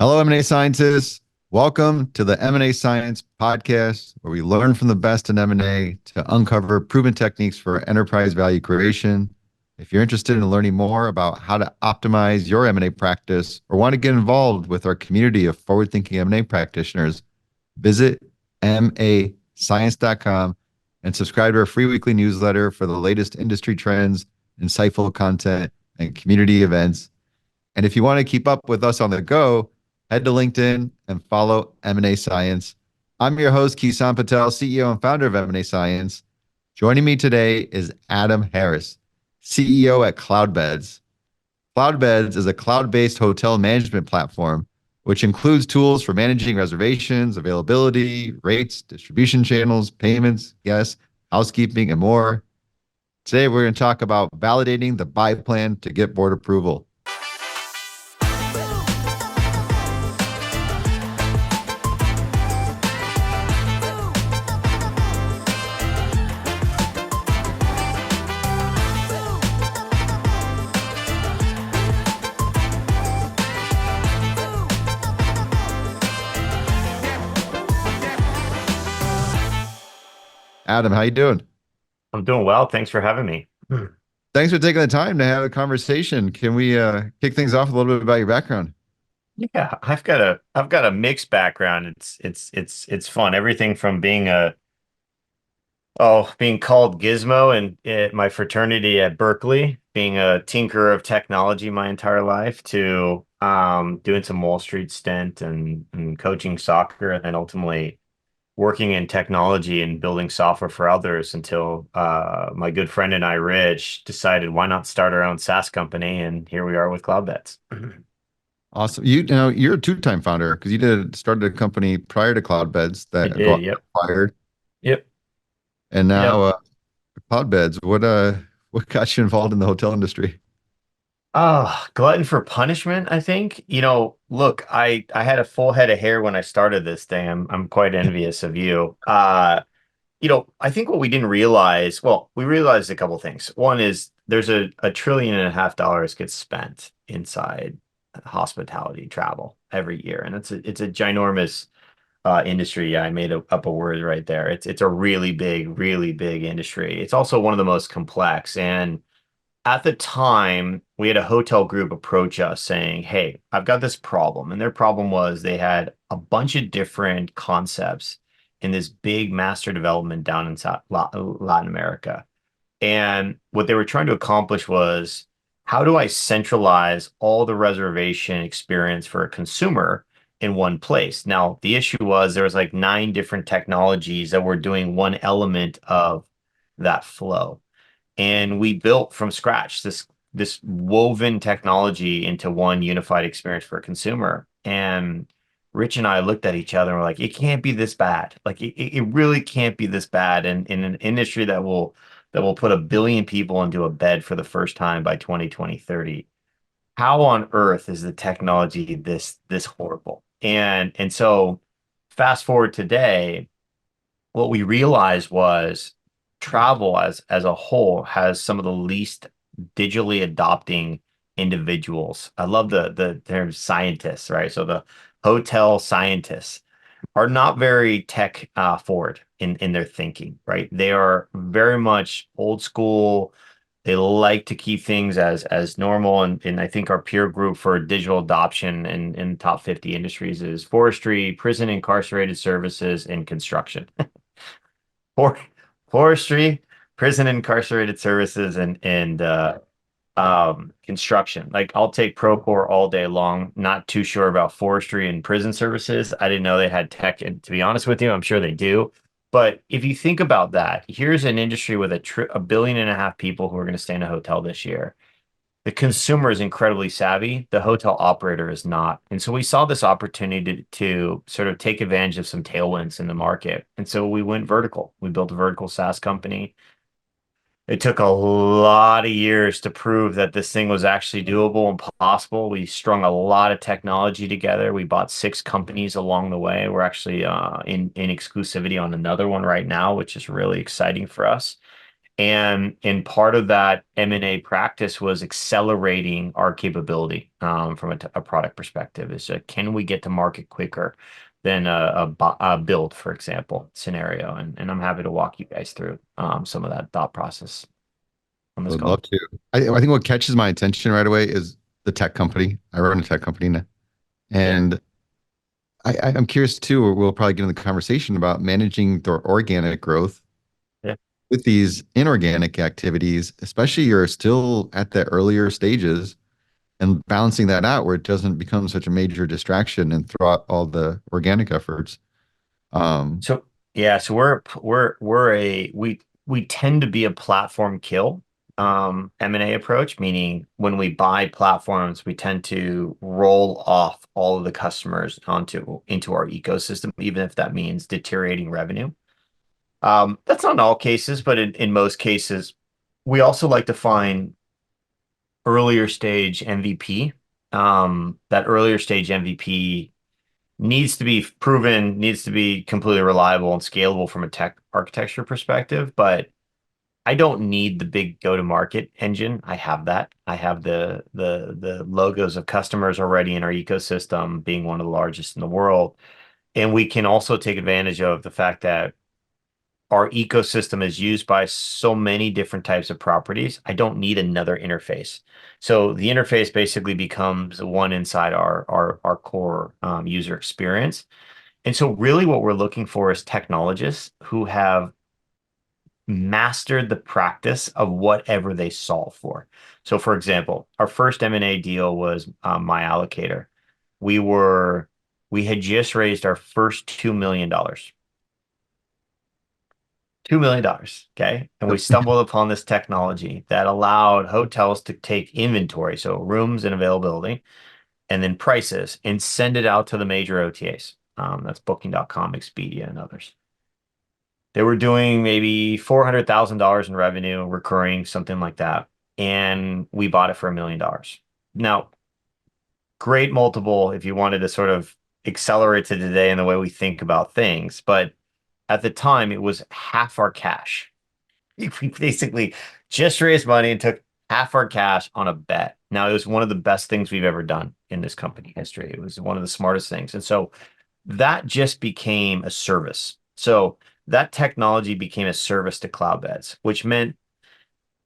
Hello, M&A scientists. Welcome to the M&A Science Podcast, where we learn from the best in M&A to uncover proven techniques for enterprise value creation. If you're interested in learning more about how to optimize your M&A practice or want to get involved with our community of forward-thinking M&A practitioners, visit mascience.com and subscribe to our free weekly newsletter for the latest industry trends, insightful content, and community events. And if you want to keep up with us on the go, head to LinkedIn and follow M&A Science. I'm your host, Kison Patel, CEO and founder of M&A Science. Joining me today is Adam Harris, CEO at Cloudbeds. Cloudbeds is a cloud-based hotel management platform, which includes tools for managing reservations, availability, rates, distribution channels, payments, guests, housekeeping, and more. Today, we're going to talk about validating the buy plan to get board approval. Adam, how you doing? I'm doing well. Thanks for having me. Thanks for taking the time to have a conversation. Can we kick things off a little bit about your background? Yeah, I've got a mixed background. It's fun. Everything from being called Gizmo and at my fraternity at Berkeley, being a tinker of technology my entire life, to doing some Wall Street stint and coaching soccer, and then ultimately working in technology and building software for others until my good friend and I, Rich, decided why not start our own SaaS company, and here we are with Cloudbeds. Awesome. You're a two-time founder because started a company prior to Cloudbeds I that did. got Yep. acquired, Yep. and Yep. now Cloudbeds. What got you involved in the hotel industry? Glutton for punishment, I think. Look, I had a full head of hair when I started this thing. I'm quite envious of you. I think what we didn't realize, well, we realized a couple things. One is there's a $1.5 trillion gets spent inside hospitality travel every year, and it's a ginormous industry. Yeah, I made up a word right there. It's a really big industry. It's also one of the most complex. And at the time, we had a hotel group approach us saying, "Hey, I've got this problem." And their problem was they had a bunch of different concepts in this big master development down in Latin America. And what they were trying to accomplish was, how do I centralize all the reservation experience for a consumer in one place? Now, the issue was there was like 9 different technologies that were doing one element of that flow. And we built from scratch this woven technology into one unified experience for a consumer. And Rich and I looked at each other and were like, it can't be this bad. Like it really can't be this bad. And in an industry that will put 1 billion people into a bed for the first time by 2030, how on earth is the technology this horrible? And so fast forward today, what we realized was travel as a whole has some of the least digitally adopting individuals. I love the term scientists, right? So the hotel scientists are not very tech forward in their thinking, right? They are very much old school. They like to keep things as normal. And I think our peer group for digital adoption in top 50 industries is forestry, prison incarcerated services, and construction. For, forestry, prison incarcerated services, and construction. Like, I'll take Procore all day long. Not too sure about forestry and prison services. I didn't know they had tech, and to be honest with you, I'm sure they do. But if you think about that, here's an industry with a billion and a half people who are going to stay in a hotel this year. The consumer is incredibly savvy. The hotel operator is not. And so we saw this opportunity to sort of take advantage of some tailwinds in the market. And so we went vertical. We built a vertical SaaS company. It took a lot of years to prove that this thing was actually doable and possible. We strung a lot of technology together. We bought 6 companies along the way. We're actually in exclusivity on another one right now, which is really exciting for us. And part of that M&A practice was accelerating our capability from a product perspective. Can we get to market quicker than a build, for example, scenario? And I'm happy to walk you guys through some of that thought process on I this would love call. to. I think what catches my attention right away is the tech company. I run a tech company now. Yeah. And I'm curious too, or we'll probably get in the conversation about managing the organic growth Yeah. with these inorganic activities, especially you're still at the earlier stages and balancing that out where it doesn't become such a major distraction and throw out all the organic efforts. Um, So yeah, so we tend to be a platform kill M&A approach, meaning when we buy platforms, we tend to roll off all of the customers onto into our ecosystem, even if that means deteriorating revenue. That's not in all cases, but in most cases, we also like to find earlier stage MVP. That earlier stage MVP needs to be proven, needs to be completely reliable and scalable from a tech architecture perspective, but I don't need the big go-to-market engine. I have that. I have the logos of customers already in our ecosystem, being one of the largest in the world. And we can also take advantage of the fact that our ecosystem is used by so many different types of properties. I don't need another interface. So the interface basically becomes one inside our core user experience. And so really what we're looking for is technologists who have mastered the practice of whatever they solve for. So for example, our first M&A deal was My Allocator. We were we had just raised our first $2 million. $2 million. Okay. And we stumbled upon this technology that allowed hotels to take inventory, so rooms and availability, and then prices and send it out to the major OTAs. That's Booking.com, Expedia, and others. They were doing maybe $400,000 in revenue, recurring, something like that. And we bought it for $1 million. Now, great multiple if you wanted to sort of accelerate to today in the way we think about things. But at the time, it was half our cash. We basically just raised money and took half our cash on a bet. Now, it was one of the best things we've ever done in this company history. It was one of the smartest things. And so that just became a service. So that technology became a service to Cloudbeds, which meant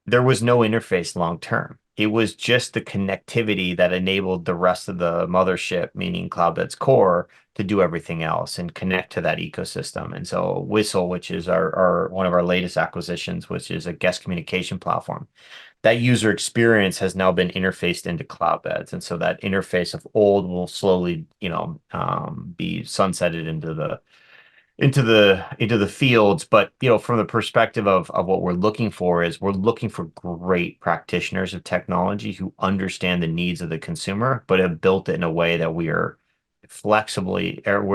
there was no interface long term. It was just the connectivity that enabled the rest of the mothership, meaning Cloudbeds core, to do everything else and connect to that ecosystem. And so Whistle, which is our one of our latest acquisitions, which is a guest communication platform, that user experience has now been interfaced into Cloudbeds. And so that interface of old will slowly, be sunsetted into the fields. But from the perspective of what we're looking for is we're looking for great practitioners of technology who understand the needs of the consumer, but have built it in a way that we're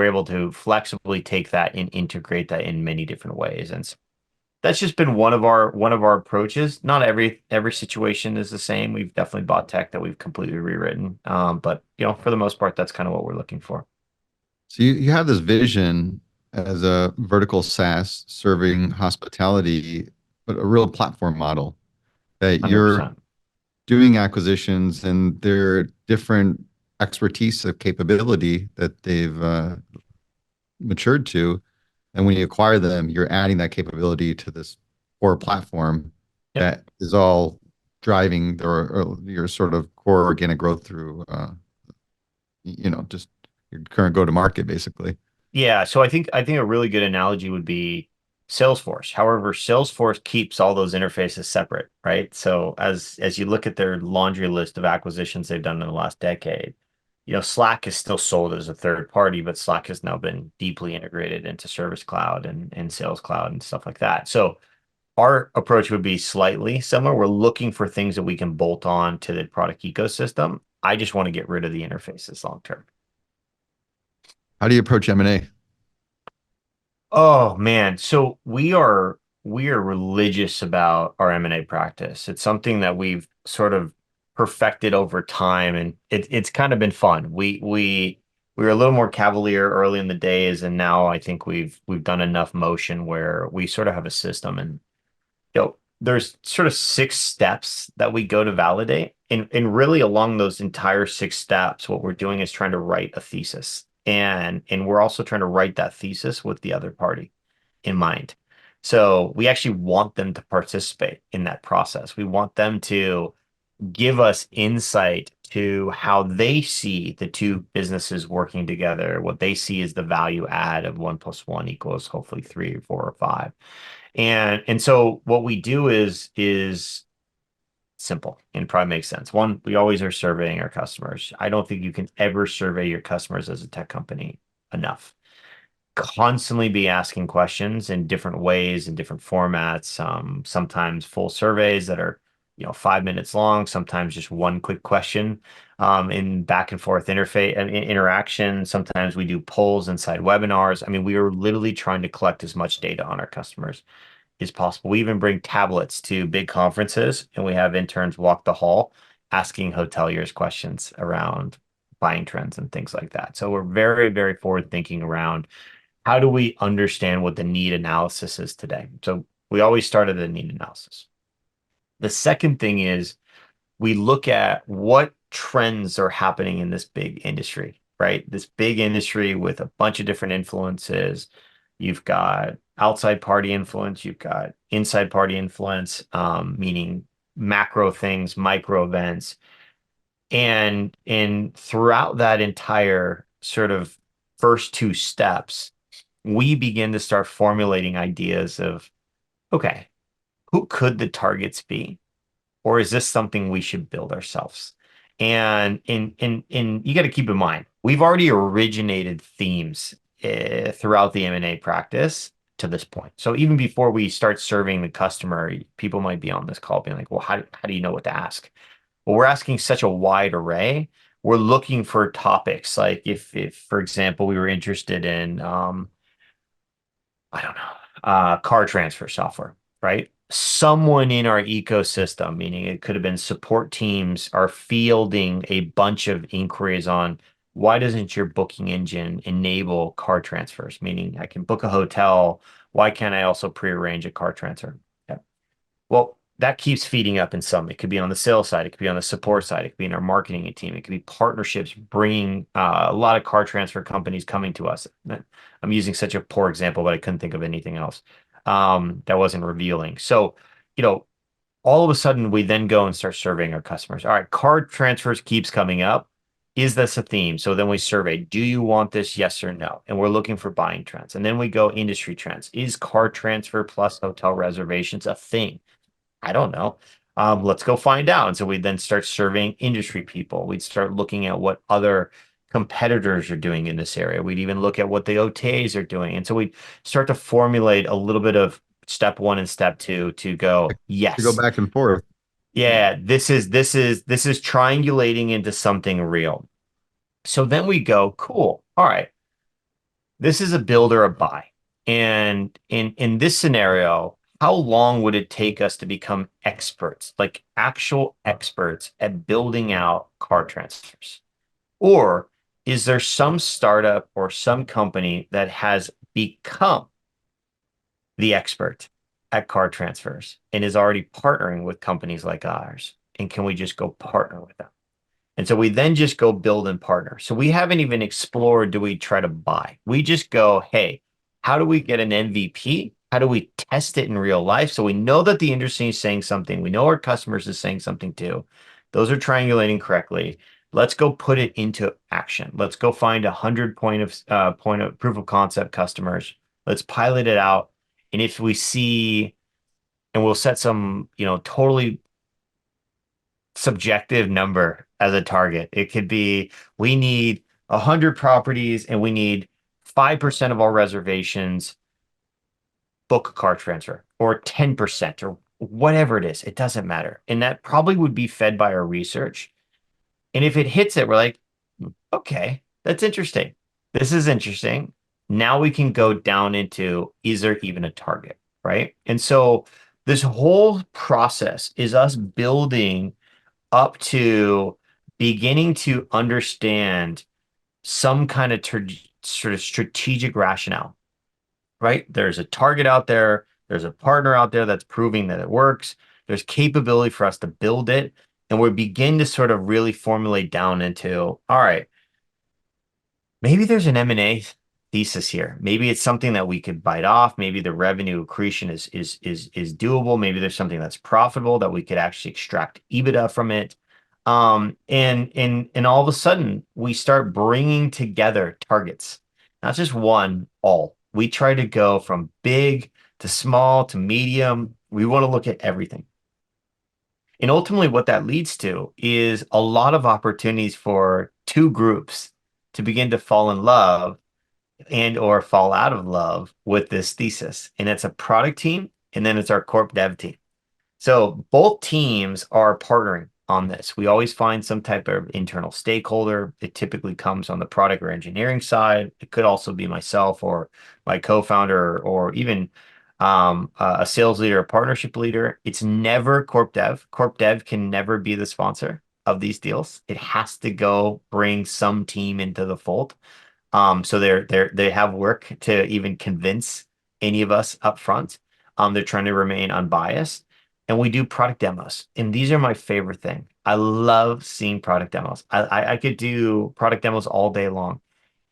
able to flexibly take that and integrate that in many different ways. And so that's just been one of our approaches. Not every situation is the same. We've definitely bought tech that we've completely rewritten. But for the most part, that's kind of what we're looking for. so you have this vision as a vertical SaaS serving hospitality, but a real platform model that you're 100%. doing acquisitions and their different expertise of capability that they've matured to. And when you acquire them, you're adding that capability to this core platform Yep. that is all driving or your sort of core organic growth through, just your current go-to-market, basically. Yeah, so I think a really good analogy would be Salesforce. However, Salesforce keeps all those interfaces separate, right? So as you look at their laundry list of acquisitions they've done in the last decade, Slack is still sold as a third party, but Slack has now been deeply integrated into Service Cloud and Sales Cloud and stuff like that. So our approach would be slightly similar. We're looking for things that we can bolt on to the product ecosystem. I just want to get rid of the interfaces long term. How do you approach M&A? Oh man, so we are religious about our M&A practice. It's something that we've sort of perfected over time, and it's kind of been fun. We were a little more cavalier early in the days, and now I think we've done enough motion where we sort of have a system. And there's sort of 6 steps that we go to validate. And really along those entire 6 steps, what we're doing is trying to write a thesis. And we're also trying to write that thesis with the other party in mind. So we actually want them to participate in that process. We want them to give us insight to how they see the two businesses working together, what they see as the value add of 1 plus 1 equals hopefully 3 or 4 or 5. And so what we do is simple and probably makes sense. One, we always are surveying our customers. I don't think you can ever survey your customers as a tech company enough. Constantly be asking questions in different ways, in different formats. Sometimes full surveys that are, 5 minutes long, sometimes just one quick question in back and forth interface and interaction. Sometimes we do polls inside webinars. I mean, we are literally trying to collect as much data on our customers as possible. We even bring tablets to big conferences, and we have interns walk the hall asking hoteliers questions around buying trends and things like that. So we're very, very forward thinking around how do we understand what the need analysis is today. So we always start at the need analysis. The second thing is we look at what trends are happening in this big industry, right? This big industry with a bunch of different influences. You've got outside party influence, you've got inside party influence, meaning macro things, micro events. And throughout that entire sort of first 2 steps, we begin to start formulating ideas of, okay, who could the targets be? Or is this something we should build ourselves? And you got to keep in mind, we've already originated themes throughout the M&A practice to this point. So even before we start serving the customer, people might be on this call being like, well, how do you know what to ask? Well, we're asking such a wide array. We're looking for topics like if for example, we were interested in I don't know, car transfer software, right? Someone in our ecosystem, meaning it could have been support teams, are fielding a bunch of inquiries on why doesn't your booking engine enable car transfers? Meaning I can book a hotel. Why can't I also prearrange a car transfer? Yeah. Well, that keeps feeding up in some. It could be on the sales side. It could be on the support side. It could be in our marketing team. It could be partnerships bringing a lot of car transfer companies coming to us. I'm using such a poor example, but I couldn't think of anything else that wasn't revealing. So, you know, all of a sudden we then go and start surveying our customers. All right, card transfers keeps coming up. Is this a theme? So then we survey, do you want this? Yes or no? And we're looking for buying trends. And then we go industry trends. Is card transfer plus hotel reservations a thing? I don't know. Let's go find out. And so we then start surveying industry people. We'd start looking at what other competitors are doing in this area. We'd even look at what the OTAs are doing. And so we start to formulate a little bit of step one and step two to go, To go yes, back and forth. yeah, this is triangulating into something real. So then we go, cool. All right, this is a build or a buy. And in this scenario, how long would it take us to become experts, like actual experts at building out car transfers? Or is there some startup or some company that has become the expert at car transfers and is already partnering with companies like ours? And can we just go partner with them? And so we then just go build and partner. So we haven't even explored, do we try to buy? We just go, hey, how do we get an MVP? How do we test it in real life? So we know that the industry is saying something. We know our customers is saying something too. Those are triangulating correctly. Let's go put it into action. Let's go find 100 point of proof of concept customers. Let's pilot it out. And if we see, and we'll set some, totally subjective number as a target. It could be we need 100 properties and we need 5% of all reservations book a car transfer or 10% or whatever it is. It doesn't matter. And that probably would be fed by our research. And if it hits it, we're like, okay, that's interesting. This is interesting. Now we can go down into, is there even a target? Right. And so this whole process is us building up to beginning to understand some kind of sort of strategic rationale, right? There's a target out there. There's a partner out there that's proving that it works. There's capability for us to build it. And we begin to sort of really formulate down into, all right, maybe there's an M&A thesis here. Maybe it's something that we could bite off. Maybe the revenue accretion is doable. Maybe there's something that's profitable that we could actually extract EBITDA from it. And all of a sudden we start bringing together targets, not just one, all. We try to go from big to small to medium. We want to look at everything. And ultimately, what that leads to is a lot of opportunities for two groups to begin to fall in love and or fall out of love with this thesis. And it's a product team, and then it's our corp dev team. So both teams are partnering on this. We always find some type of internal stakeholder. It typically comes on the product or engineering side. It could also be myself or my co-founder or even a sales leader, a partnership leader. It's never corp dev. Corp dev can never be the sponsor of these deals. It has to go bring some team into the fold. So they have work to even convince any of us up front. They're trying to remain unbiased. And we do product demos. And these are my favorite thing. I love seeing product demos. I could do product demos all day long.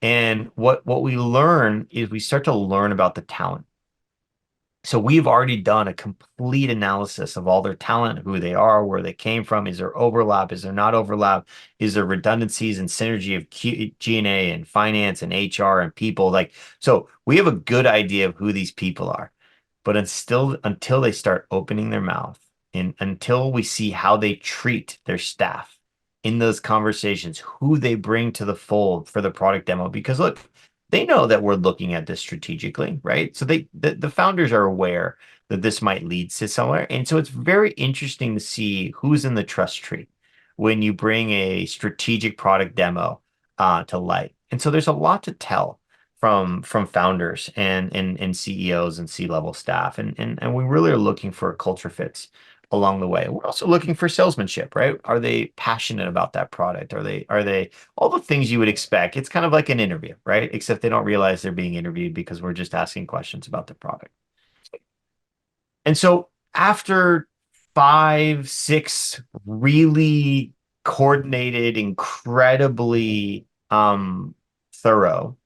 And what we learn is we start to learn about the talent. So we've already done a complete analysis of all their talent, who they are, where they came from. Is there overlap? Is there not overlap? Is there redundancies and synergy of G&A and finance and HR and people? Like, so we have a good idea of who these people are, but until they start opening their mouth and until we see how they treat their staff in those conversations, who they bring to the fold for the product demo, because look, they know that we're looking at this strategically, right? So the founders are aware that this might lead to somewhere. And so it's very interesting to see who's in the trust tree when you bring a strategic product demo to light. And so there's a lot to tell from founders and CEOs and C-level staff. And we really are looking for culture fits along the way. We're also looking for salesmanship, right? Are they passionate about that product? Are they all the things you would expect? It's kind of like an interview, right? Except they don't realize they're being interviewed because we're just asking questions about the product. And so after 5, 6 really coordinated, incredibly thorough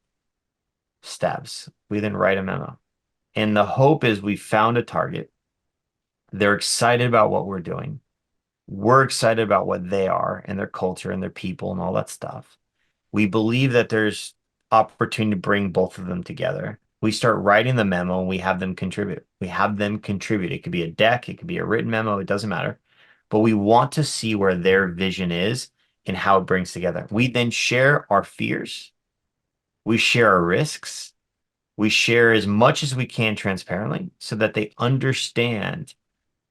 steps, we then write a memo. And the hope is we found a target. They're excited about what we're doing. We're excited about what they are and their culture and their people and all that stuff. We believe that there's opportunity to bring both of them together. We start writing the memo and we have them contribute. We have them contribute. It could be a deck, it could be a written memo, it doesn't matter. But we want to see where their vision is and how it brings together. We then share our fears, we share our risks, we share as much as we can transparently so that they understand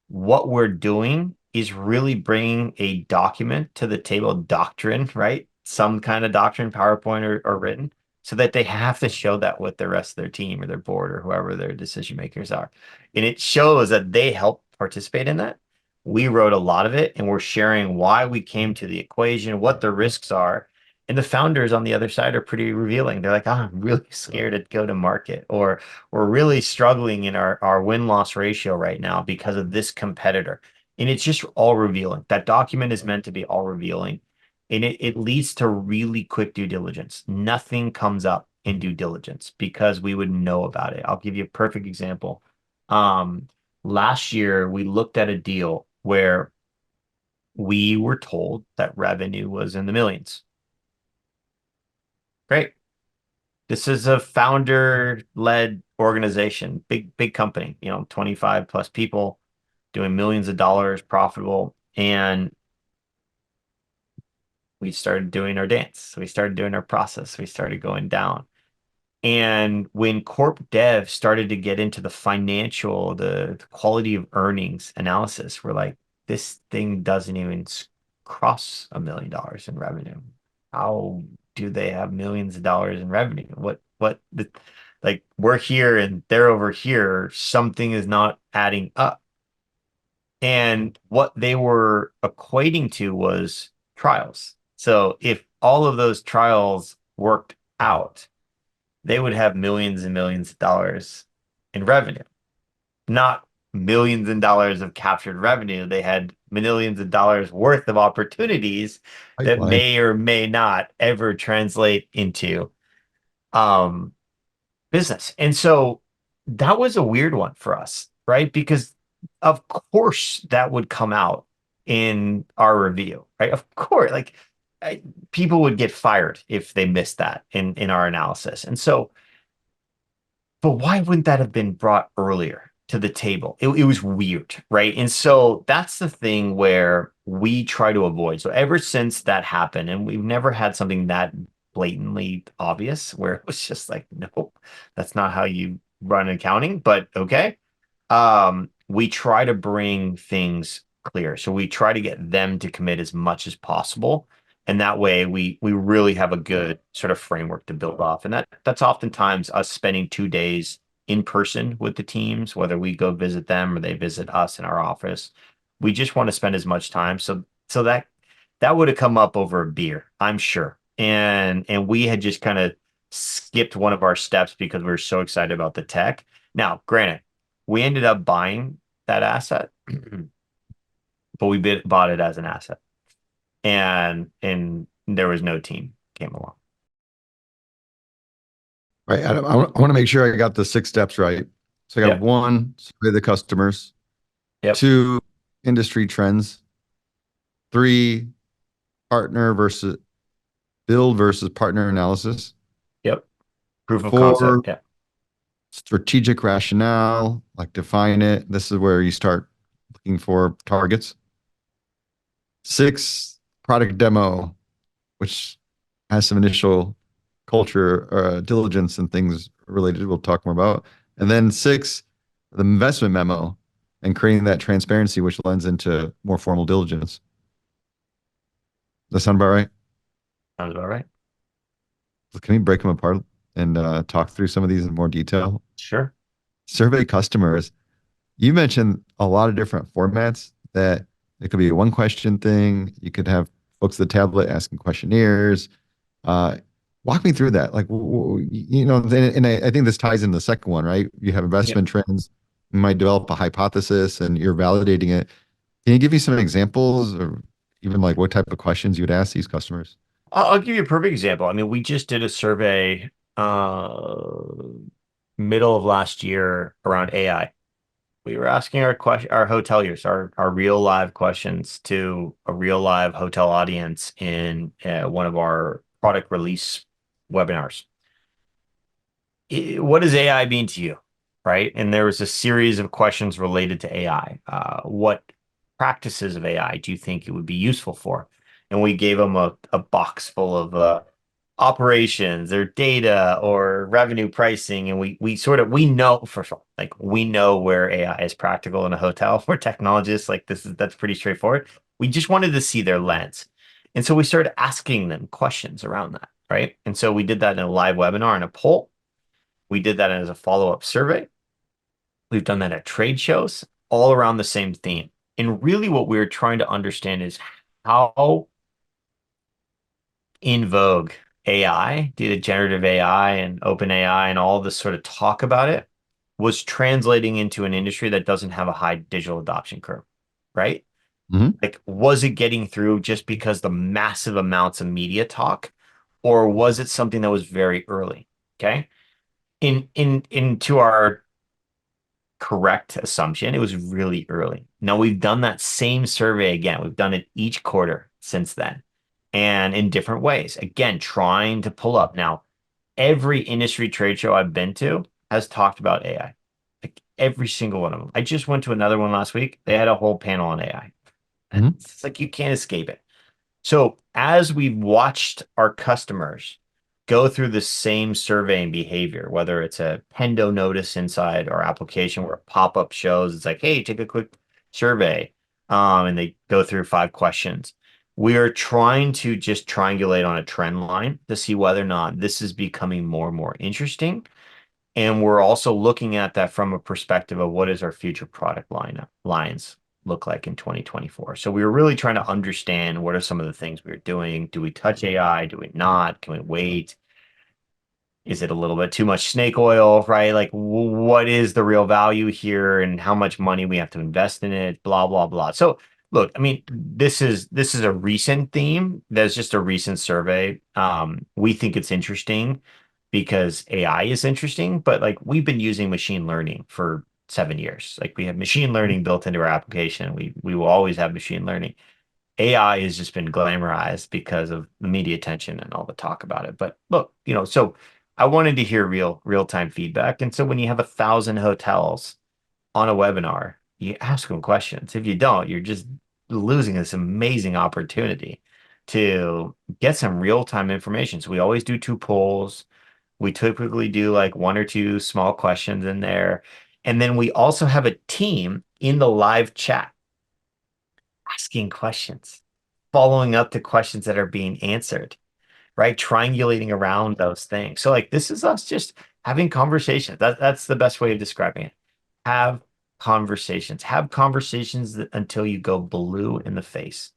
what we're doing is really bringing a document to the table, doctrine, right? Some kind of doctrine, PowerPoint or written, so that they have to show that with the rest of their team or their board or whoever their decision makers are. And it shows that they help participate in that. We wrote a lot of it and we're sharing why we came to the equation, what the risks are. And the founders on the other side are pretty revealing. They're like, oh, I'm really scared to go to market, or we're really struggling in our win-loss ratio right now because of this competitor. And it's just all revealing. That document is meant to be all revealing. And it leads to really quick due diligence. Nothing comes up in due diligence because we would know about it. I'll give you a perfect example. Last year, we looked at a deal where we were told that revenue was in the millions. Great. This is a founder-led organization, big company, 25 plus people doing millions of dollars, profitable. And we started doing our dance. We started doing our process. We started going down. And when corp dev started to get into the financial, the quality of earnings analysis, we're like, this thing doesn't even cross $1 million in revenue. How do they have millions of dollars in revenue? Like we're here and they're over here. Something is not adding up. And what they were equating to was trials. So if all of those trials worked out, they would have millions and millions of dollars in revenue. not millions and dollars of captured revenue. They had millions of dollars worth of opportunities that Pipeline. may or may not ever translate into um, business. And so that was a weird one for us, right? Because of course that would come out in our review, right? Of course, like I, people would get fired if they missed that in our analysis. And so, but why wouldn't that have been brought earlier to the table? It was weird, right? And so that's the thing where we try to avoid. So ever since that happened, and we've never had something that blatantly obvious where it was just like, no, that's not how you run accounting, but okay. We try to bring things clear. So we try to get them to commit as much as possible. And that way we really have a good sort of framework to build off. And that's oftentimes us spending 2 days in person with the teams, whether we go visit them or they visit us in our office. We just want to spend as much time. So that would have come up over a beer, I'm sure. And we had just kind of skipped one of our steps because we were so excited about the tech. Now, granted, we ended up buying that asset, but bought it as an asset, and there was no team came along. Right. I want to make sure I got the 6 steps right. So I got Yep, one, survey the customers. yep, Two, industry trends. Three, partner versus build versus partner analysis. yep. Proof of Four, concept. Yeah, strategic rationale, like define it. This is where you start looking for targets. 6, product demo, which has some initial culture, diligence, and things related. We'll talk more about. And then 6, the investment memo and creating that transparency, which lends into more formal diligence. Does that sound about right? sounds about right. Can we break them apart and talk through some of these in more detail? Sure. Survey customers. You mentioned a lot of different formats that it could be a one question thing. You could have folks at the tablet asking questionnaires. Uh, Walk me through that. Like, and I think this ties in the second one, right? You have Yep. investment trends. You might develop a hypothesis and you're validating it. Can you give me some examples or even like what type of questions you would ask these customers? I'll give you a perfect example. I mean, we just did a survey middle of last year around AI. We were asking our hoteliers, our real live questions to a real live hotel audience in one of our product release webinars. What does AI mean to you? Right. And there was a series of questions related to AI. What practices of AI do you think it would be useful for? And we gave them a box full of operations or data or revenue pricing. And we know for sure, like we know where AI is practical in a hotel. We're technologists, like that's pretty straightforward. We just wanted to see their lens. And so we started asking them questions around that. Right. And so we did that in a live webinar and a poll. We did that as a follow-up survey. We've done that at trade shows, all around the same theme. And really, what we're trying to understand is how in vogue AI, due to generative AI and open AI and all this sort of talk about it, was translating into an industry that doesn't have a high digital adoption curve, right? Hmm. Like, was it getting through just because the massive amounts of media talk, or was it something that was very early? Okay. Into our correct assumption, it was really early. Now we've done that same survey again. We've done it each quarter since then and in different ways. Again, trying to pull up. Now, every industry trade show I've been to has talked about AI. Like every single one of them. I just went to another one last week. They had a whole panel on AI. Hmm. It's like you can't escape it. So as we've watched our customers go through the same surveying behavior, whether it's a Pendo notice inside our application where a pop-up shows, it's like, hey, take a quick survey. And they go through 5 questions. We are trying to just triangulate on a trend line to see whether or not this is becoming more and more interesting. And we're also looking at that from a perspective of what is our future product lines look like in 2024. So we were really trying to understand what are some of the things we are doing. Do we touch AI? Do we not? Can we wait? Is it a little bit too much snake oil, right? Like, what is the real value here and how much money we have to invest in it, blah, blah, blah. So, look, I mean, this is a recent theme. There's just a recent survey. We think it's interesting because AI is interesting, but like we've been using machine learning for 7 years. Like we have machine learning built into our application. We will always have machine learning. AI has just been glamorized because of the media attention and all the talk about it. But look, so I wanted to hear real time feedback. And so when you have 1,000 hotels on a webinar, you ask them questions. If you don't, you're just losing this amazing opportunity to get some real time information. So we always do two polls. We typically do like one or two small questions in there. And then we also have a team in the live chat asking questions, following up to questions that are being answered, right? Triangulating around those things. So like this is us just having conversations. That's the best way of describing it. Have conversations. Have conversations until you go blue in the face.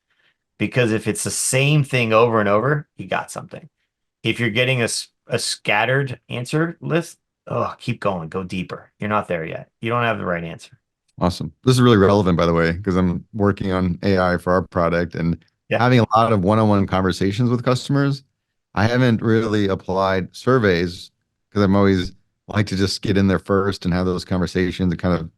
Because if it's the same thing over and over, you got something. If you're getting a scattered answer list, oh, keep going, go deeper. You're not there yet. You don't have the right answer. Awesome. This is really relevant, by the way, because I'm working on AI for our product and Yeah. having a lot of one-on-one conversations with customers. I haven't really applied surveys because I'm always like to just get in there first and have those conversations and kind of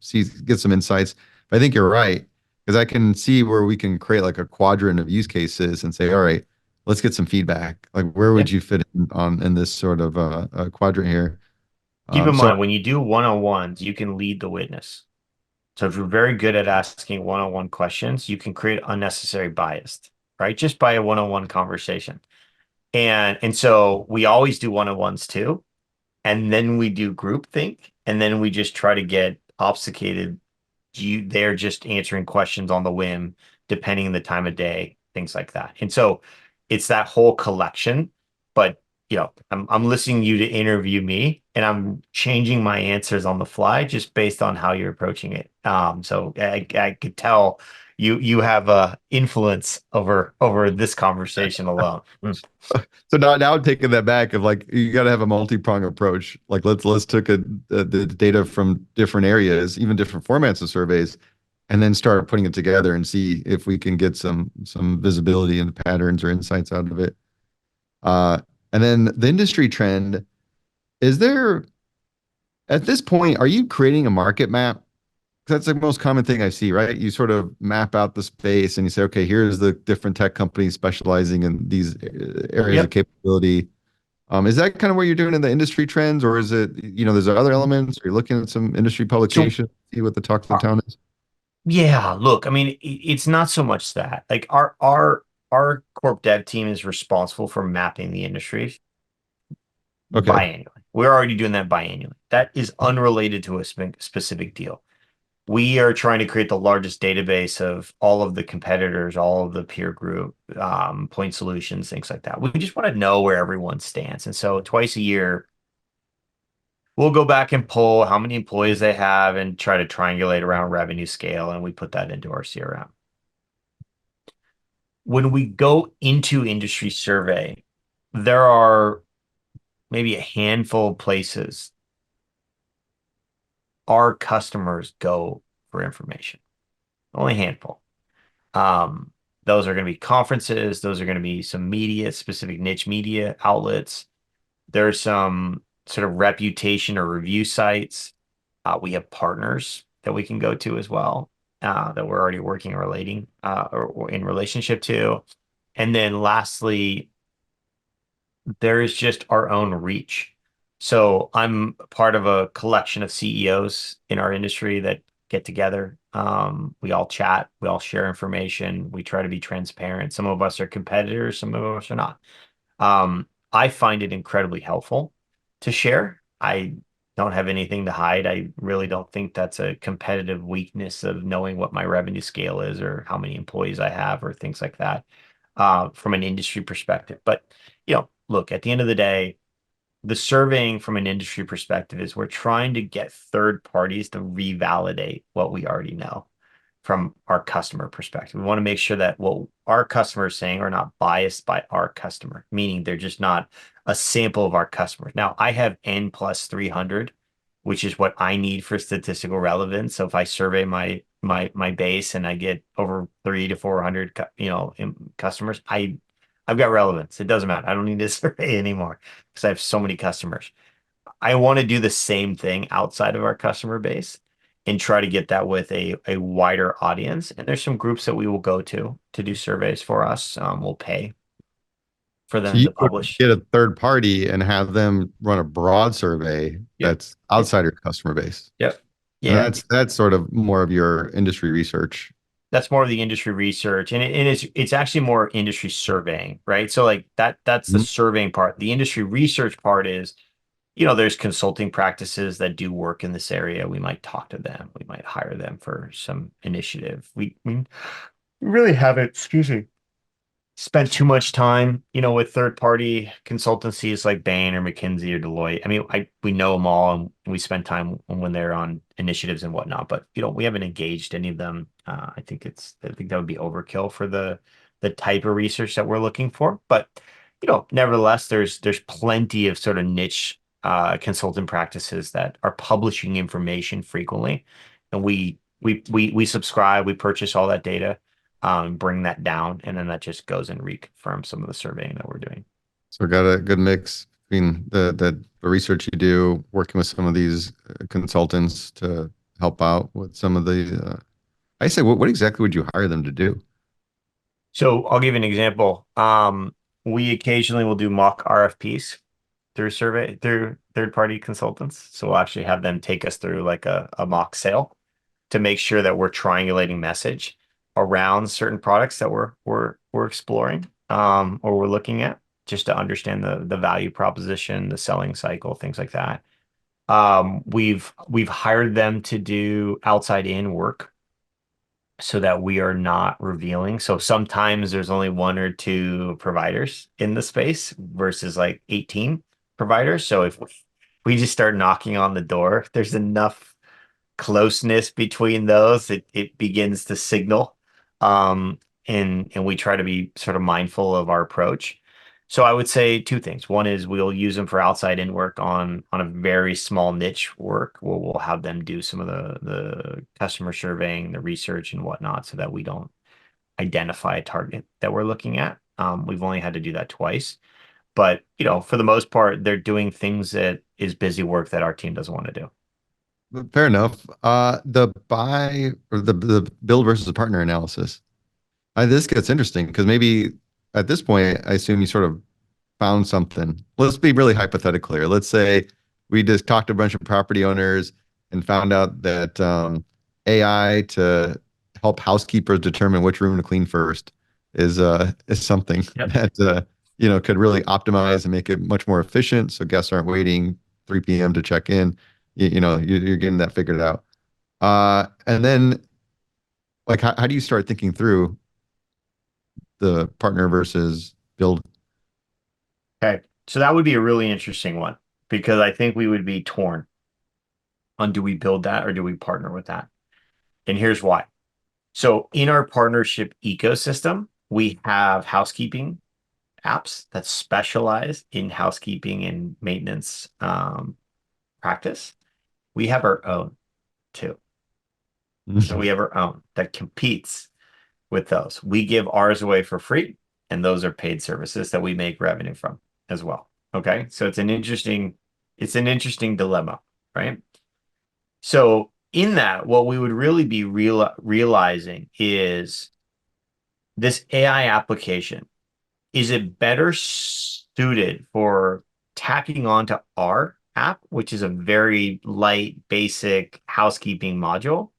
get some insights. But I think you're right because I can see where we can create like a quadrant of use cases and say, all right, let's get some feedback. Like, where Yeah. would you fit in this sort of quadrant here? Keep in So mind, when you do one-on-ones, you can lead the witness. So if you're very good at asking one-on-one questions, you can create unnecessary bias, right? Just by a one-on-one conversation. And so we always do one-on-ones too. And then we do groupthink, and then we just try to get obfuscated. They're just answering questions on the whim, depending on the time of day, things like that. And so it's that whole collection. But I'm listening to you to interview me, and I'm changing my answers on the fly just based on how you're approaching it. So I could tell you have a influence over this conversation alone. So now taking that back of like you got to have a multi-pronged approach. Like let's take the data from different areas, even different formats of surveys, and then start putting it together and see if we can get some visibility and patterns or insights out of it. And then the industry trend, is there at this point, are you creating a market map? That's the most common thing I see, right? You sort of map out the space and you say, okay, here's the different tech companies specializing in these areas of Yep. capability. Is that kind of what you're doing in the industry trends, or is it, there's other elements? Are you looking at some industry So publications, see what the talk of the town is? yeah, look, I mean, it's not so much that. Like our corp dev team is responsible for mapping the industry Okay. biannually. We're already doing that biannually. That is unrelated to a specific deal. We are trying to create the largest database of all of the competitors, all of the peer group, point solutions, things like that. We just want to know where everyone stands. And so twice a year, we'll go back and pull how many employees they have and try to triangulate around revenue scale, and we put that into our CRM. When we go into industry survey, there are maybe a handful of places our customers go for information. Only a handful. Um, those are going to be conferences. Those are going to be some media, specific niche media outlets. There's some sort of reputation or review sites. We have partners that we can go to as well, that we're already working relating or in relationship to. And then lastly, there is just our own reach. So I'm part of a collection of CEOs in our industry that get together. We all chat, we all share information, we try to be transparent. Some of us are competitors, some of us are not. I find it incredibly helpful to share. I don't have anything to hide. I really don't think that's a competitive weakness of knowing what my revenue scale is or how many employees I have or things like that, from an industry perspective. But look, at the end of the day, the surveying from an industry perspective is we're trying to get third parties to revalidate what we already know. from our customer perspective. We want to make sure that what our customers are saying are not biased by our customer, meaning they're just not a sample of our customers. Now, I have N plus 300, which is what I need for statistical relevance. So if I survey my base and I get over 300 to 400, customers, I've got relevance. It doesn't matter. I don't need to survey anymore because I have so many customers. I want to do the same thing outside of our customer base and try to get that with a wider audience. And there's some groups that we will go to do surveys for us. We'll pay for So them you to would publish. get a third party and have them run a broad survey Yep. that's Yep. outside your customer base. Yep. And Yeah. that's sort of more of your industry research. That's more of the industry research, and it's actually more industry surveying, right? So like that's the Mhm. surveying part. The industry research part is, there's consulting practices that do work in this area. We might talk to them. We might hire them for some initiative. We really haven't, excuse me, spent too much time, with third party consultancies like Bain or McKinsey or Deloitte. I mean, we know them all and we spend time when they're on initiatives and whatnot, but we haven't engaged any of them. I think that would be overkill for the type of research that we're looking for. But nevertheless, there's plenty of sort of niche consultant practices that are publishing information frequently, and we subscribe, we purchase all that data, bring that down, and then that just goes and reconfirms some of the surveying that we're doing. So we got a good mix between the research you do, working with some of these consultants to help out with some of the. I say, what exactly would you hire them to do? So I'll give you an example. We occasionally will do mock RFPs through third party consultants. So we'll actually have them take us through like a mock sale to make sure that we're triangulating message around certain products that we're exploring, or we're looking at, just to understand the value proposition, the selling cycle, things like that. We've hired them to do outside in work so that we are not revealing. So sometimes there's only one or two providers in the space versus like 18 providers. So if we just start knocking on the door, there's enough closeness between those, it begins to signal. And we try to be sort of mindful of our approach. So I would say two things. One is we'll use them for outside in work on a very small niche work where we'll have them do some of the customer surveying, the research and whatnot, so that we don't identify a target that we're looking at. We've only had to do that twice. But for the most part, they're doing things that is busy work that our team doesn't want to do. Fair enough. The buy or the build versus partner analysis. This gets interesting because maybe at this point, I assume you sort of found something. Let's be really hypothetical here. Let's say we just talked to a bunch of property owners and found out that AI to help housekeepers determine which room to clean first is something Yep. that could really optimize and make it much more efficient, so guests aren't waiting 3 p.m. to check in. You're getting that figured out. And then like how do you start thinking through the partner versus build? Okay. So that would be a really interesting one because I think we would be torn on, do we build that or do we partner with that? And here's why. So in our partnership ecosystem, we have housekeeping apps that specialize in housekeeping and maintenance practice. We have our own too. So we have our own that competes with those. We give ours away for free, and those are paid services that we make revenue from as well. Okay. So it's an interesting dilemma, right? So in that, what we would really be realizing is this AI application, is it better suited for tacking onto our app, which is a very light, basic housekeeping module?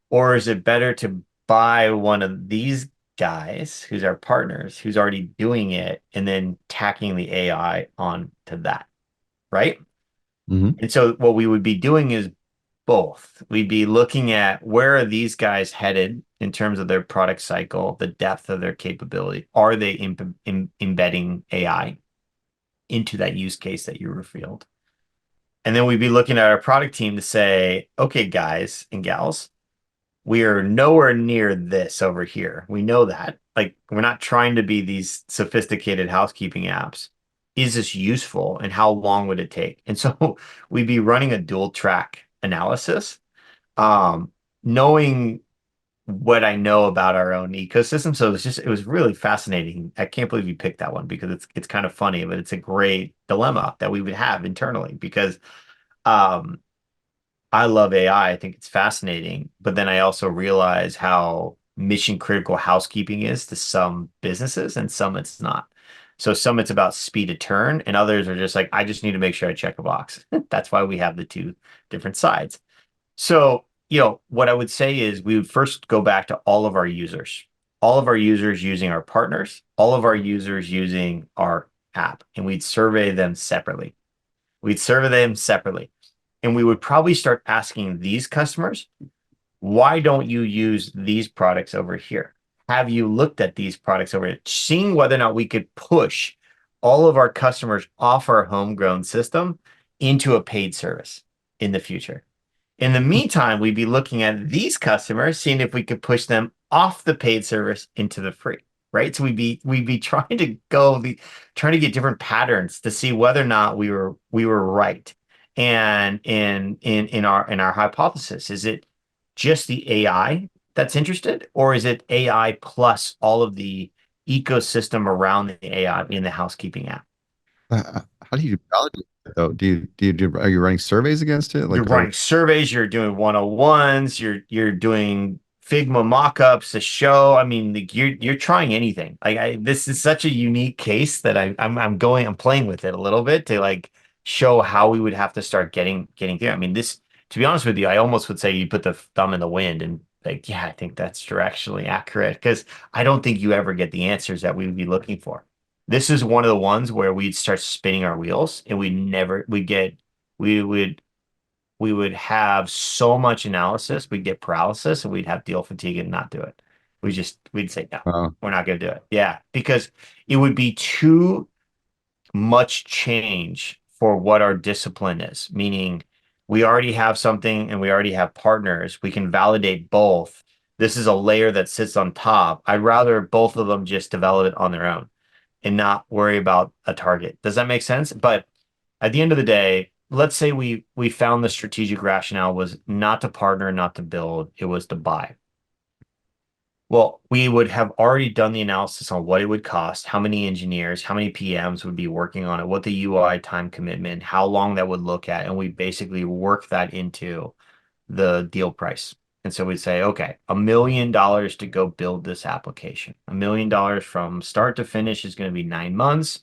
Or is it better to buy one of these guys who's our partners, who's already doing it, and then tacking the AI on to that, right? Hmm. And so what we would be doing is both. We'd be looking at where are these guys headed in terms of their product cycle, the depth of their capability. Are they embedding AI into that use case that you revealed? And then we'd be looking at our product team to say, okay, guys and gals, We are nowhere near this over here. We know that. Like, we're not trying to be these sophisticated housekeeping apps. Is this useful and how long would it take? And so we'd be running a dual track analysis, um, knowing what I know about our own ecosystem. So it was really fascinating. I can't believe you picked that one because it's kind of funny, but it's a great dilemma that we would have internally because um, I love AI. I think it's fascinating, but then I also realize how mission critical housekeeping is to some businesses and some it's not. So some it's about speed of turn, and others are just like, I just need to make sure I check a box. That's why we have the two different sides. So, what I would say is we would first go back to all of our users using our partners, all of our users using our app, and we'd survey them separately. We'd survey them separately. And we would probably start asking these customers, why don't you use these products over here? Have you looked at these products over here? Seeing whether or not we could push all of our customers off our homegrown system into a paid service in the future. In the meantime, we'd be looking at these customers, seeing if we could push them off the paid service into the free, right? So we'd be trying to get different patterns to see whether or not we were right. And in our hypothesis, is it just the AI that's interested, or is it AI plus all of the ecosystem around the AI in the housekeeping app? How do you validate it though? Are you running surveys against it? You're Like, running surveys, you're doing 101s, you're doing Figma mock-ups to show. I mean, like, you're trying anything. Like, this is such a unique case that I'm playing with it a little bit to like show how we would have to start getting there. I mean, this, to be honest with you, I almost would say you put the thumb in the wind and like, yeah, I think that's directionally accurate because I don't think you ever get the answers that we would be looking for. This is one of the ones where we'd start spinning our wheels and we would we would have so much analysis, we'd get paralysis and we'd have deal fatigue and not do it. We'd say, no, uh, we're not going to do it. Yeah, because it would be too much change for what our discipline is, meaning we already have something and we already have partners. We can validate both. This is a layer that sits on top. I'd rather both of them just develop it on their own and not worry about a target. Does that make sense? But at the end of the day, let's say we found the strategic rationale was not to partner, not to build, it was to buy. Well, we would have already done the analysis on what it would cost, how many engineers, how many PMs would be working on it, what the UI time commitment, how long that would look at, and we basically work that into the deal price. And so we'd say, okay, $1 million to go build this application. $1 million from start to finish is going to be 9 months.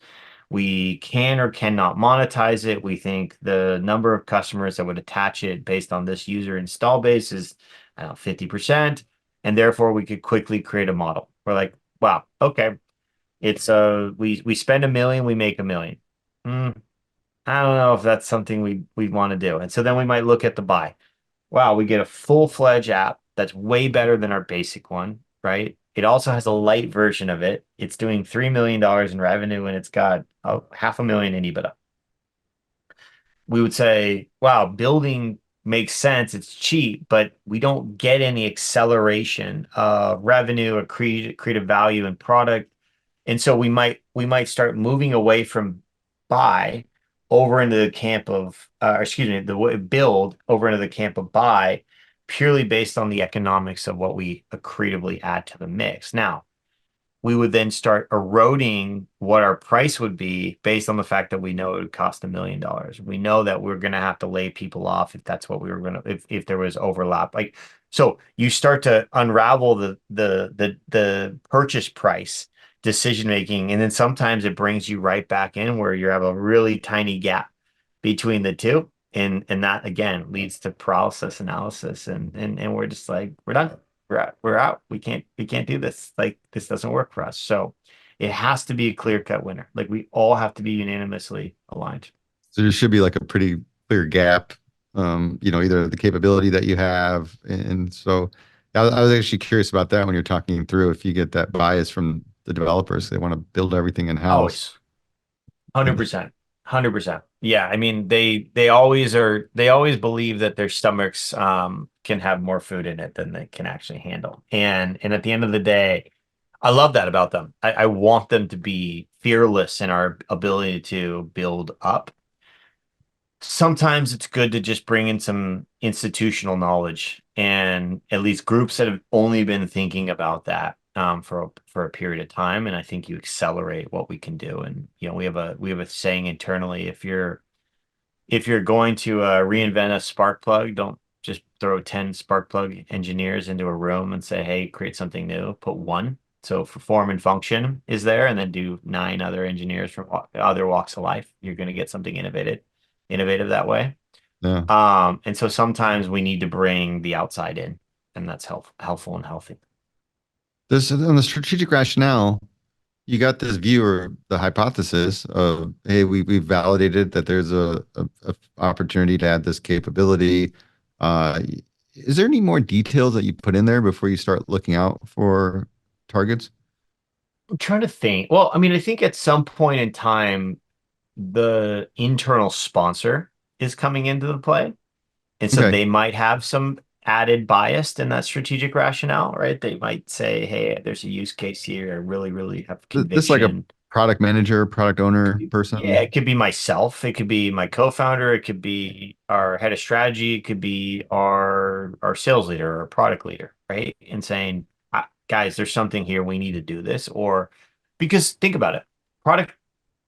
We can or cannot monetize it. We think the number of customers that would attach it based on this user install base is, I don't know, 50%. And therefore we could quickly create a model. We're like, wow, okay. It's we spend 1 million, we make 1 million. Hmm, I don't know if that's something we want to do. And so then we might look at the buy. Wow, we get a full-fledged app that's way better than our basic one, right? It also has a light version of it. It's doing $3 million in revenue and it's got 500,000 in EBITDA. We would say, wow, building makes sense. It's cheap, but we don't get any acceleration of revenue or creative value in product. And so we might start moving away from buy over into the camp of, excuse me, build over into the camp of buy, purely based on the economics of what we accretively add to the mix. Now, we would then start eroding what our price would be based on the fact that we know it would cost $1 million. We know that we're going to have to lay people off if that's what we were going to, if there was overlap. Like, so you start to unravel the purchase price decision making, and then sometimes it brings you right back in where you have a really tiny gap between the two. And that again leads to paralysis analysis, and we're just like, we're done. We're out. We can't do this. Like, this doesn't work for us. So it has to be a clear cut winner. Like, we all have to be unanimously aligned. so there should be like a pretty clear gap, either the capability that you have. And so I was actually curious about that when you're talking through if you get that bias from the developers, they want to build everything in-house. Always. 100%. 100%. Yeah, I mean they always believe that their stomachs can have more food in it than they can actually handle. And at the end of the day, I love that about them. I want them to be fearless in our ability to build up. Sometimes it's good to just bring in some institutional knowledge and at least groups that have only been thinking about that for a period of time. And I think you accelerate what we can do. And we have a saying internally: if you're going to reinvent a spark plug, don't just throw 10 spark plug engineers into a room and say, hey, create something new. Put one. So for form and function is there, and then do nine other engineers from other walks of life. You're going to get something innovative that way. Yeah. And so sometimes we need to bring the outside in, and that's helpful and healthy. This on the strategic rationale, you got this view or the hypothesis of, hey, we've validated that there's a opportunity to add this capability. Uh, is there any more details that you put in there before you start looking out for targets? I'm trying to think. Well, I mean, I think at some point in time, the internal sponsor is coming into the play. And so Okay. they might have some added bias in that strategic rationale, right? They might say, hey, there's a use case here. I really, really have This like a conviction. product manager, product owner Yeah, person. it could be myself. It could be my co-founder. It could be our head of strategy. It could be our sales leader or product leader, right? And saying, guys, there's something here. We need to do this. Or because think about it, product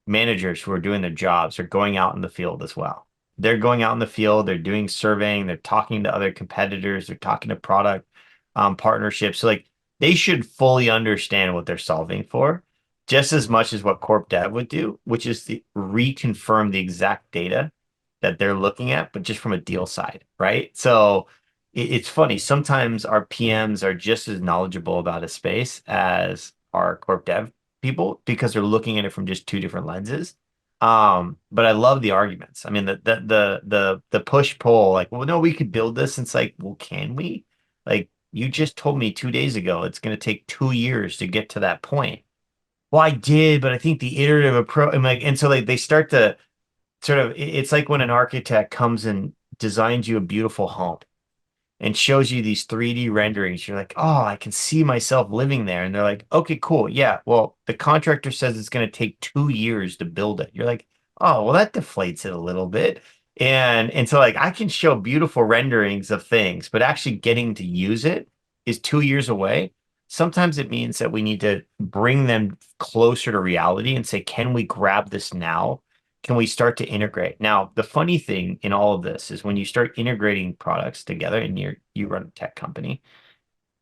managers who are doing their jobs are going out in the field as well. They're going out in the field, they're doing surveying, they're talking to other competitors, they're talking to product partnerships. So like they should fully understand what they're solving for, just as much as what corp dev would do, which is to reconfirm the exact data that they're looking at, but just from a deal side, right? So it's funny. Sometimes our PMs are just as knowledgeable about a space as our corp dev people because they're looking at it from just two different lenses. But I love the arguments. I mean, the push pull, like, well, no, we could build this. And it's like, well, can we? Like, you just told me 2 days ago it's going to take 2 years to get to that point. Well, I did, but I think the iterative approach, and like, and so like they start to sort of, it's like when an architect comes and designs you a beautiful home and shows you these 3D renderings. You're like, oh, I can see myself living there. And they're like, okay, cool. Yeah. Well, the contractor says it's going to take 2 years to build it. You're like, oh, well, that deflates it a little bit. And so like I can show beautiful renderings of things, but actually getting to use it is 2 years away. Sometimes it means that we need to bring them closer to reality and say, can we grab this now? Can we start to integrate? Now, the funny thing in all of this is when you start integrating products together and you run a tech company,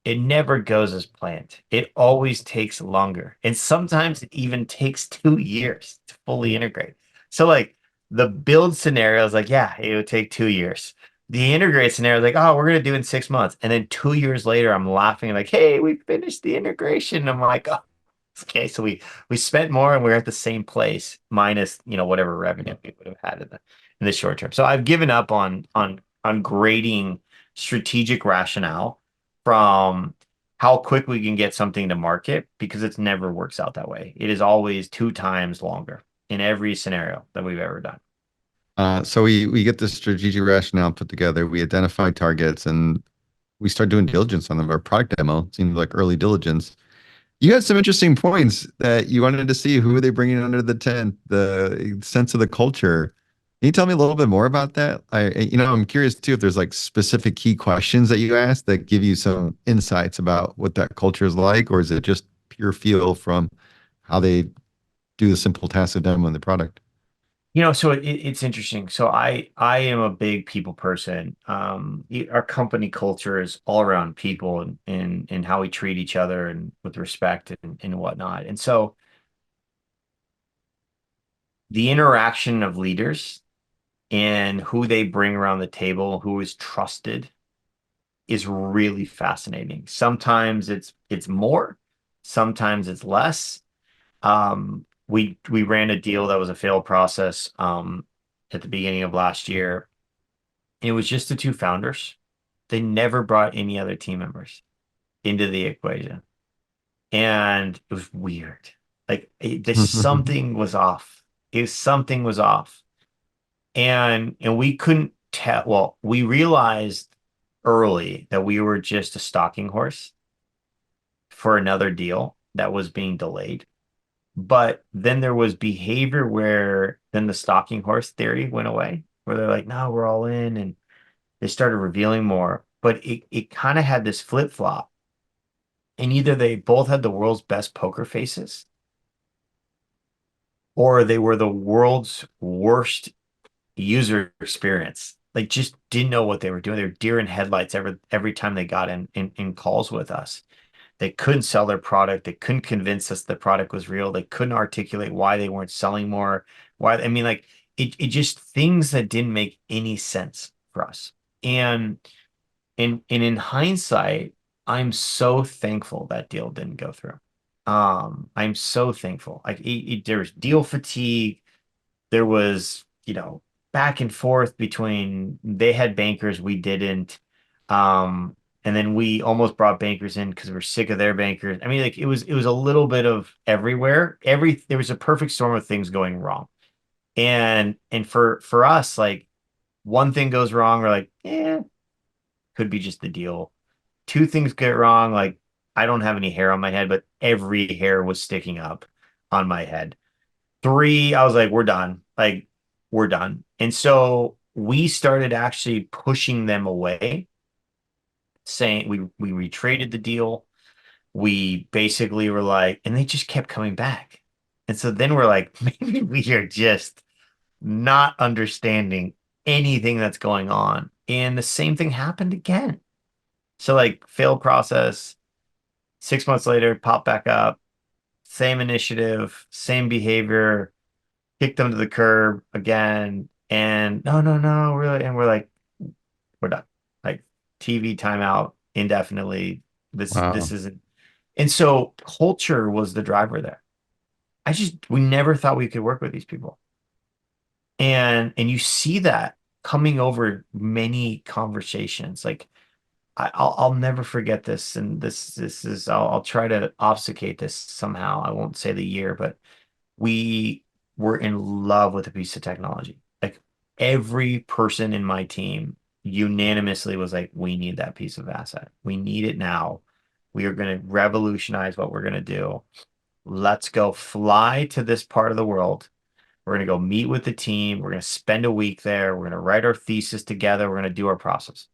it never goes as planned. It always takes longer. And sometimes it even takes 2 years to fully integrate. So like the build scenario is like, yeah, it would take 2 years. The integrate scenario is like, oh, we're gonna do it in 6 months. And then 2 years later, I'm laughing like, hey, we finished the integration. I'm like, oh, okay, so we spent more and we're at the same place minus, whatever revenue we would have had in the short term. So I've given up on grading strategic rationale from how quick we can get something to market because it never works out that way. It is always 2 times longer in every scenario that we've ever done. So we get this strategic rationale put together. We identify targets and we start doing diligence on them. Our product demo seemed like early diligence. You had some interesting points that you wanted to see. Who are they bringing under the tent? The sense of the culture. Can you tell me a little bit more about that? I'm curious too if there's like specific key questions that you ask that give you some insights about what that culture is like, or is it just pure feel from how they do the simple task of demoing the product? So it's interesting. So I am a big people person. Our company culture is all around people and how we treat each other and with respect and whatnot. And so the interaction of leaders and who they bring around the table, who is trusted, is really fascinating. Sometimes it's more, sometimes it's less. We ran a deal that was a failed process at the beginning of last year. It was just the two founders. They never brought any other team members into the equation. And it was weird. Like just something was off. If something was off. And we couldn't tell. Well, we realized early that we were just a stalking horse for another deal that was being delayed. But then there was behavior where then the stalking horse theory went away, where they're like, no, we're all in. And they started revealing more. But it kind of had this flip flop. And either they both had the world's best poker faces, or they were the world's worst user experience. Like just didn't know what they were doing. They were deer in headlights every time they got in calls with us. They couldn't sell their product. They couldn't convince us the product was real. They couldn't articulate why they weren't selling more. Why, I mean, like it just things that didn't make any sense for us. And and in hindsight, I'm so thankful that deal didn't go through. I'm so thankful. Like there was deal fatigue. There was, back and forth between they had bankers, we didn't. And then we almost brought bankers in because we're sick of their bankers. I mean, like it was a little bit of everywhere. There was a perfect storm of things going wrong. And for us, like one thing goes wrong, we're like, could be just the deal. Two things get wrong, like I don't have any hair on my head, but every hair was sticking up on my head. Three, I was like, we're done. Like, we're done. And so we started actually pushing them away, saying we retraded the deal. We basically were like, and they just kept coming back. And so then we're like, maybe we are just not understanding anything that's going on. And the same thing happened again. So like failed process, 6 months later, pop back up, same initiative, same behavior, kicked them to the curb again. And no, no, no, really. And we're like, we're done. Like TV timeout indefinitely. This Wow. isn't. And so culture was the driver there. We never thought we could work with these people. And you see that coming over many conversations. Like I'll never forget this. And this is I'll try to obfuscate this somehow. I won't say the year, but we were in love with a piece of technology. Like every person in my team unanimously was like, we need that piece of asset. We need it now. We are going to revolutionize what we're going to do. Let's go fly to this part of the world. We're going to go meet with the team. We're going to spend a week there. We're going to write our thesis together. We're going to do our process.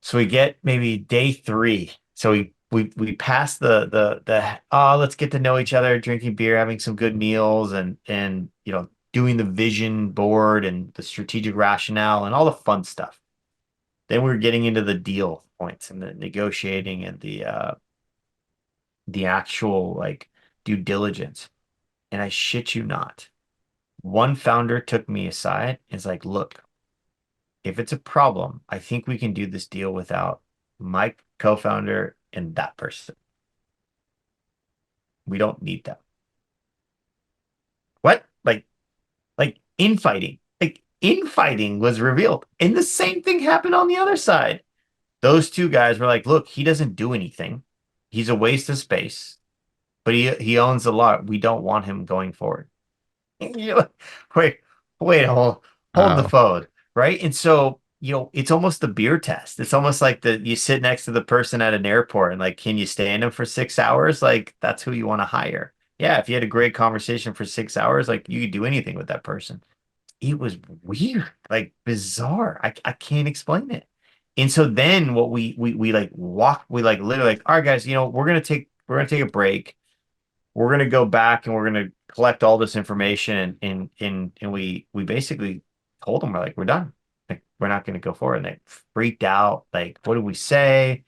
So we get maybe day three. So we pass the let's get to know each other, drinking beer, having some good meals, and doing the vision board and the strategic rationale and all the fun stuff. Then we're getting into the deal points and the negotiating and the actual like due diligence. And I shit you not, one founder took me aside and is like, look, if it's a problem, I think we can do this deal without my co-founder and that person. We don't need them. What? Like infighting. Like infighting was revealed. And the same thing happened on the other side. Those two guys were like, look, he doesn't do anything. He's a waste of space, but he owns a lot. We don't want him going forward. You're like, wait, wait, hold the Wow. phone, right? And so, it's almost the beer test. It's almost like you sit next to the person at an airport and like, can you stand them for 6 hours? Like, that's who you want to hire. Yeah, if you had a great conversation for 6 hours, like you could do anything with that person. It was weird, like bizarre. I can't explain it. And so then what we like we like literally like, all right, guys, we're gonna take a break. We're gonna go back and we're gonna collect all this information and we basically told them we're done. Like we're not gonna go forward. And they freaked out. Like, what did we say?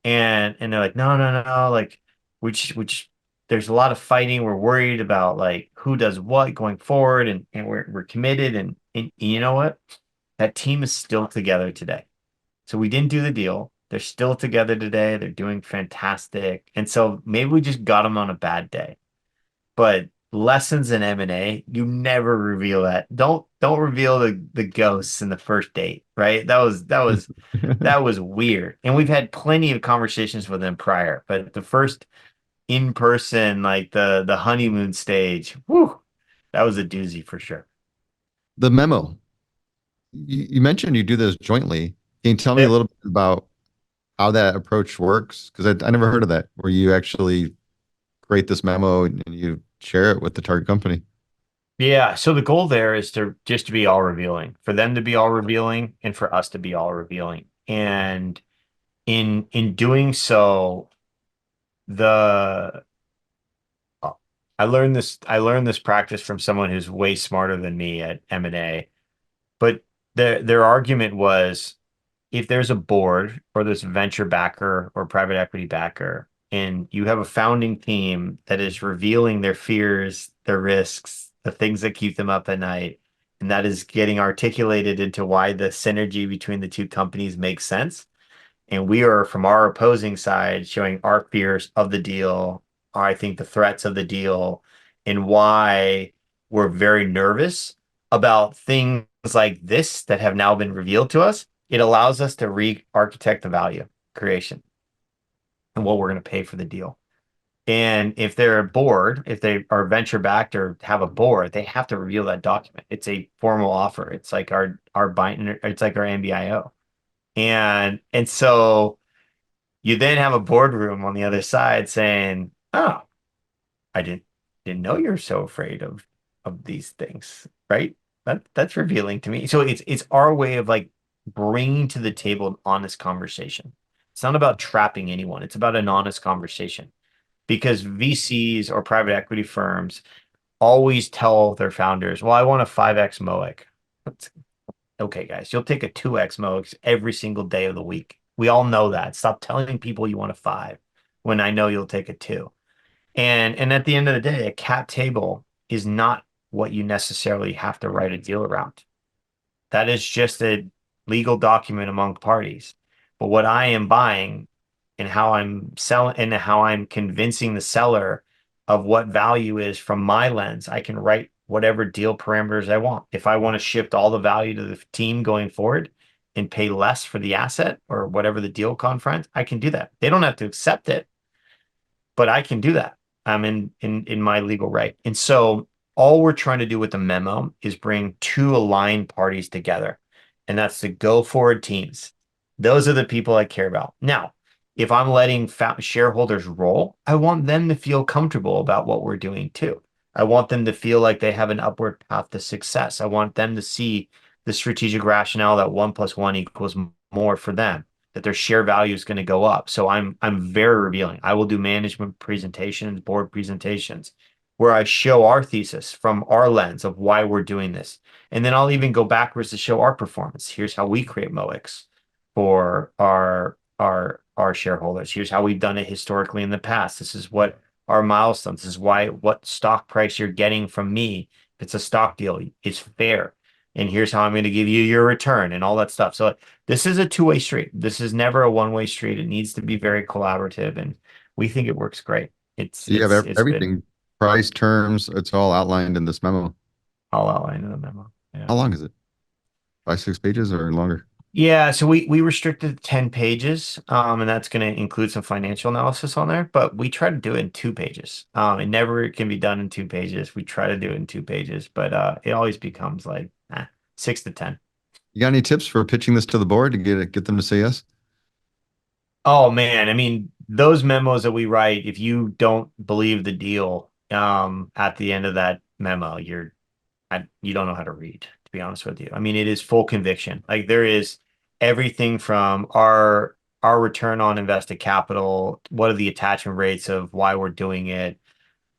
And they're like, no, no, no, like which there's a lot of fighting. We're worried about like who does what going forward and we're committed and you know what? That team is still together today. So we didn't do the deal. They're still together today. They're doing fantastic. And so maybe we just got them on a bad day. But lessons in M&A, you never reveal that. Don't reveal the ghosts in the first date, right? That was weird. And we've had plenty of conversations with them prior, but the first in person, like the honeymoon stage. Whew, that was a doozy for sure. The memo. You mentioned you do this jointly. Can you tell me a Yep. little bit about how that approach works? Because I never heard of that, where you actually create this memo and you share it with the target company. Yeah, so the goal there is to just to be all revealing, for them to be all revealing and for us to be all revealing. And in doing so, the I learned this practice from someone who's way smarter than me at M&A. But their argument was if there's a board or there's a venture backer or private equity backer, and you have a founding team that is revealing their fears, their risks, the things that keep them up at night, and that is getting articulated into why the synergy between the two companies makes sense. And we are from our opposing side showing our fears of the deal, I think the threats of the deal, and why we're very nervous about things like this that have now been revealed to us. It allows us to re-architect the value creation and what we're going to pay for the deal. And if they're a board, if they are venture backed or have a board, they have to reveal that document. It's a formal offer. It's like our bind, it's like our NBIO. And so you then have a boardroom on the other side saying, "Oh, I didn't know you're so afraid of these things, right?" That's revealing to me. So it's our way of like bringing to the table an honest conversation. It's not about trapping anyone. It's about an honest conversation because VCs or private equity firms always tell their founders, "Well, I want a 5x MOIC." Okay, guys, you'll take a 2x MOIC every single day of the week. We all know that. Stop telling people you want a 5 when I know you'll take a 2. And at the end of the day, a cap table is not what you necessarily have to write a deal around. That is just a legal document among parties. But what I am buying and how I'm selling and how I'm convincing the seller of what value is from my lens, I can write whatever deal parameters I want. If I want to shift all the value to the team going forward and pay less for the asset or whatever the deal conference, I can do that. They don't have to accept it, but I can do that. I'm in my legal right. And so all we're trying to do with the memo is bring two aligned parties together. And that's the go forward teams. Those are the people I care about. Now, if I'm letting shareholders roll, I want them to feel comfortable about what we're doing too. I want them to feel like they have an upward path to success. I want them to see the strategic rationale that one plus one equals more for them, that their share value is going to go up. So I'm very revealing. I will do management presentations, board presentations, where I show our thesis from our lens of why we're doing this. And then I'll even go backwards to show our performance. Here's how we create MOICs for our shareholders. Here's how we've done it historically in the past. This is what our milestones. This is why what stock price you're getting from me. If it's a stock deal, is fair. And here's how I'm going to give you your return and all that stuff. So this is a two-way street. This is never a one-way street. It needs to be very collaborative, and we think it works great. It's So you have it's it's been everything, price, terms, it's all outlined in this memo. all outlined in the memo. Yeah. How long is it? 5, 6 pages or longer? Yeah, so we restricted to 10 pages, and that's going to include some financial analysis on there, but we try to do it in 2 pages. It never can be done in 2 pages. We try to do it in 2 pages, but it always becomes like 6 to 10. You got any tips for pitching this to the board to get them to say yes? Oh man, I mean, those memos that we write, if you don't believe the deal, at the end of that memo, you don't know how to read, to be honest with you. I mean, it is full conviction. Like there is everything from our return on invested capital, what are the attachment rates of why we're doing it,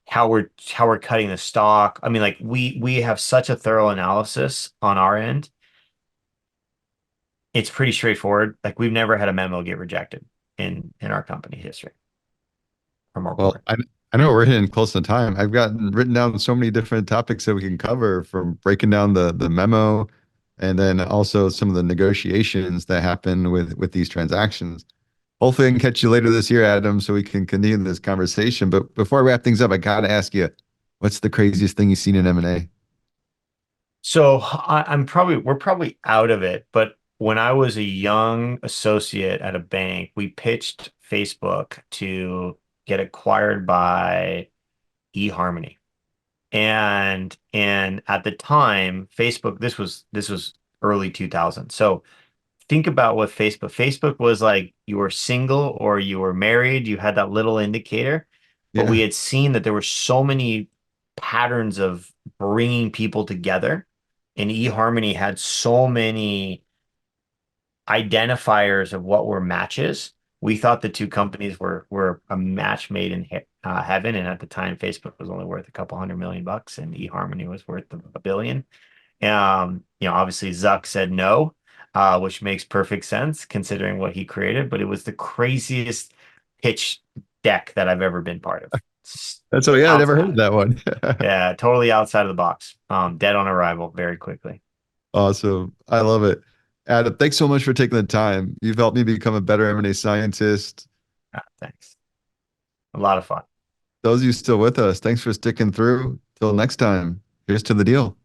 how we're cutting the stock. I mean, like we have such a thorough analysis on our end. It's pretty straightforward. Like we've never had a memo get rejected in our company history from our Well, board. I know we're hitting close to time. I've gotten written down so many different topics that we can cover, from breaking down the memo and then also some of the negotiations that happen with these transactions. Hopefully I can catch you later this year, Adam, so we can continue this conversation. But before I wrap things up, I gotta ask you, what's the craziest thing you've seen in M&A? So we're probably out of it, but when I was a young associate at a bank, we pitched Facebook to get acquired by eHarmony. And at the time, Facebook, this was early 2000s. So think about what Facebook was like. You were single or you were married, you had that little indicator, but we Yeah. had seen that there were so many patterns of bringing people together, and eHarmony had so many identifiers of what were matches. We thought the two companies were a match made in heaven, and at the time, Facebook was only worth a couple $100 million, and eHarmony was worth a billion. Obviously Zuck said no, which makes perfect sense considering what he created, but it was the craziest pitch deck that I've ever been part of. That's what, yeah, I never heard of Outside, that one. yeah, totally outside of the box. Dead on arrival very quickly. Awesome. I love it. Adam, thanks so much for taking the time. You've helped me become a better M&A scientist. Thanks. A lot of fun. Those of you still with us, thanks for sticking through. Till next time, here's to the deal.